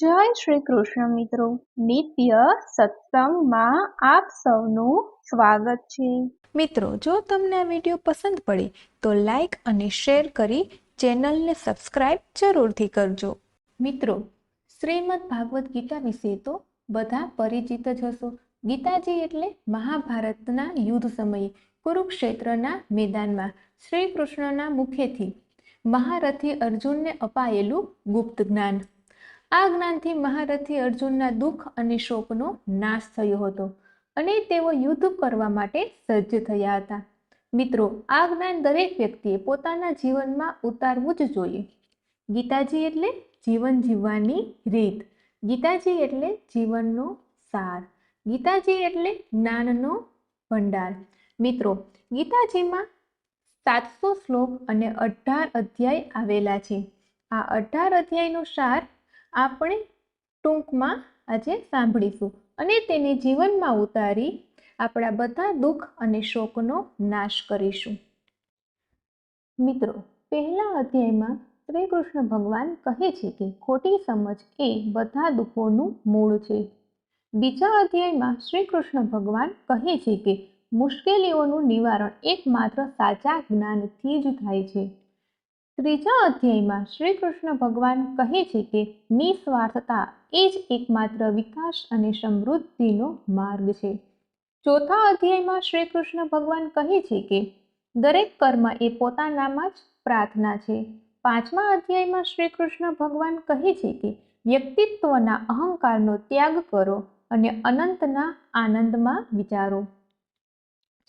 જય શ્રી કૃષ્ણ મિત્રો, નિત્ય સત્સંગમાં આપ સૌનું સ્વાગત છે। મિત્રો, જો તમને આ વિડીયો પસંદ પડે તો લાઈક અને શેર કરી ચેનલને સબસ્ક્રાઇબ જરૂરથી કરજો। મિત્રો, શ્રીમદ ભાગવત ગીતા વિશે તો બધા પરિચિત જ હશો। ગીતાજી એટલે મહાભારતના યુદ્ધ સમયે કુરુક્ષેત્રના મેદાનમાં શ્રી કૃષ્ણના મુખેથી મહારથી અર્જુનને અપાયેલું ગુપ્ત જ્ઞાન। આ જ્ઞાનથી મહારથી અર્જુનના દુઃખ અને શોકનો નાશ થયો હતો અને તેઓ યુદ્ધ કરવા માટે સજ્જ થયા હતા। મિત્રો, આ જ્ઞાન દરેક વ્યક્તિએ પોતાના જીવનમાં ઉતારવું જ જોઈએ। ગીતાજી એટલે જીવન જીવવાની રીત, ગીતાજી એટલે જીવનનો સાર, ગીતાજી એટલે જ્ઞાનનો ભંડાર। મિત્રો, ગીતાજીમાં 700 શ્લોક અને 18 અધ્યાય આવેલા છે। આ 18 અધ્યાયનો સાર આપણે ટૂંકમાં આજે સાંભળીશું અને તેને જીવનમાં ઉતારી આપણા બધા દુઃખ અને શોકનો નાશ કરીશું। મિત્રો, પહેલા અધ્યાયમાં શ્રી કૃષ્ણ ભગવાન કહે છે કે ખોટી સમજ એ બધા દુઃખોનું મૂળ છે। બીજા અધ્યાયમાં શ્રી કૃષ્ણ ભગવાન કહે છે કે મુશ્કેલીઓનું નિવારણ એકમાત્ર સાચા જ્ઞાનથી જ થાય છે। ત્રીજા અધ્યાયમાં શ્રી કૃષ્ણ ભગવાન કહે છે કે નિસ્વાર્થતા એ જ એકમાત્ર વિકાસ અને સમૃદ્ધિનો માર્ગ છે। ચોથા અધ્યાયમાં શ્રી કૃષ્ણ ભગવાન કહે છે કે દરેક કર્મ એ પોતાનામાં જ પ્રાર્થના છે। પાંચમા અધ્યાયમાં શ્રી કૃષ્ણ ભગવાન કહે છે કે વ્યક્તિત્વના અહંકારનો ત્યાગ કરો અને અનંતના આનંદમાં વિચારો।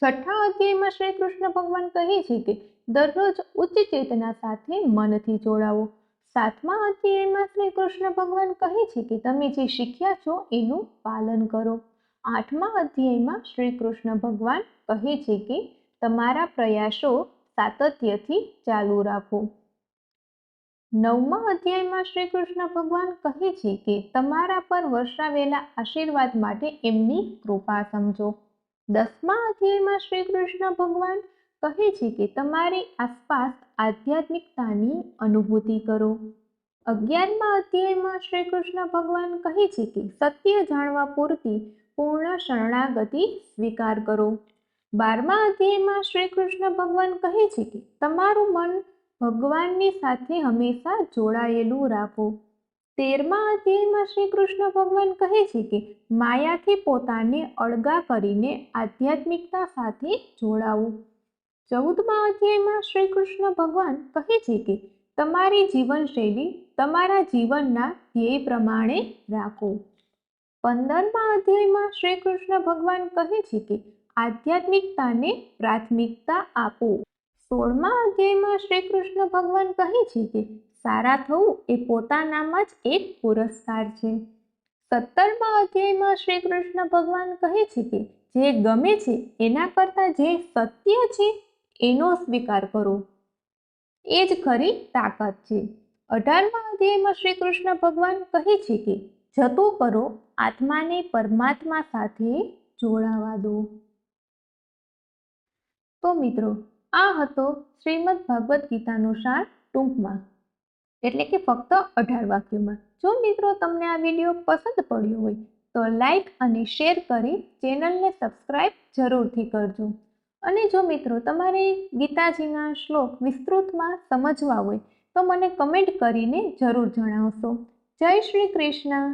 છઠ્ઠા અધ્યાયમાં શ્રી કૃષ્ણ ભગવાન કહે છે કે દરરોજ ઉચ્ચ ચેતના સાથે મનથી જોડાવો। સાતમા અધ્યાયમાં શ્રી કૃષ્ણ ભગવાન કહે છે કે તમે જે શીખ્યા છો એનું પાલન કરો। આઠમા અધ્યાયમાં શ્રી કૃષ્ણ ભગવાન કહે છે કે તમારા પ્રયાસો સાતત્યથી ચાલુ રાખો। નવમા અધ્યાયમાં શ્રી કૃષ્ણ ભગવાન કહે છે કે તમારા પર વરસાવેલા આશીર્વાદ માટે એમની કૃપા સમજો। દસમા અધ્યાયમાં શ્રી કૃષ્ણ ભગવાન કહે છે કે તમારી આસપાસ આધ્યાત્મિકતાની અનુભૂતિ કરો। 11મા અધ્યાયમાં શ્રી કૃષ્ણ ભગવાન કહે છે કે સત્ય જાણવા પૂરતી પૂર્ણ શરણાગતિ સ્વીકાર કરો। 12મા અધ્યાયમાં શ્રી કૃષ્ણ ભગવાન કહે છે કે તમારું મન ભગવાનની સાથે હંમેશા જોડાયેલું રાખો। 13મા અધ્યાયમાં શ્રી કૃષ્ણ ભગવાન કહે છે કે માયાથી પોતાને અળગા કરીને આધ્યાત્મિકતા સાથે જોડાવો। 14મા અધ્યાયમાં શ્રી કૃષ્ણ ભગવાન કહે છે કે તમારી જીવનશૈલી તમારા જીવનના ધ્યેય પ્રમાણે રાખો। 15મા અધ્યાયમાં શ્રી કૃષ્ણ ભગવાન કહે છે કે આધ્યાત્મિકતાને પ્રાથમિકતા આપો। 16મા અધ્યાયમાં શ્રી કૃષ્ણ ભગવાન કહે છે કે સારા થવું એ પોતાનામાં જ એક પુરસ્કાર છે। 17મા અધ્યાયમાં શ્રી કૃષ્ણ ભગવાન કહે છે કે જે ગમે છે એના કરતાં જે સત્ય છે એનો સ્વીકાર કરો, એ જ ખરી તાકાત છે। 18મા અધ્યાયમાં શ્રી કૃષ્ણ ભગવાન કહે છે કે જતું કરો, આત્માને પરમાત્મા સાથે જોડાવા દો। તો મિત્રો, આ હતો શ્રીમદ ભાગવત ગીતાનો સાર ટૂંકમાં, એટલે કે ફક્ત 18 વાક્યોમાં। જો મિત્રો તમને આ વિડીયો પસંદ પડ્યો હોય તો લાઈક અને શેર કરી ચેનલને સબસ્ક્રાઇબ જરૂરથી કરજો। અને જો મિત્રો તમારે ગીતાજીના શ્લોક વિસ્તૃતમાં સમજવા હોય તો મને કમેન્ટ કરીને જરૂર જણાવશો। જય શ્રી કૃષ્ણ।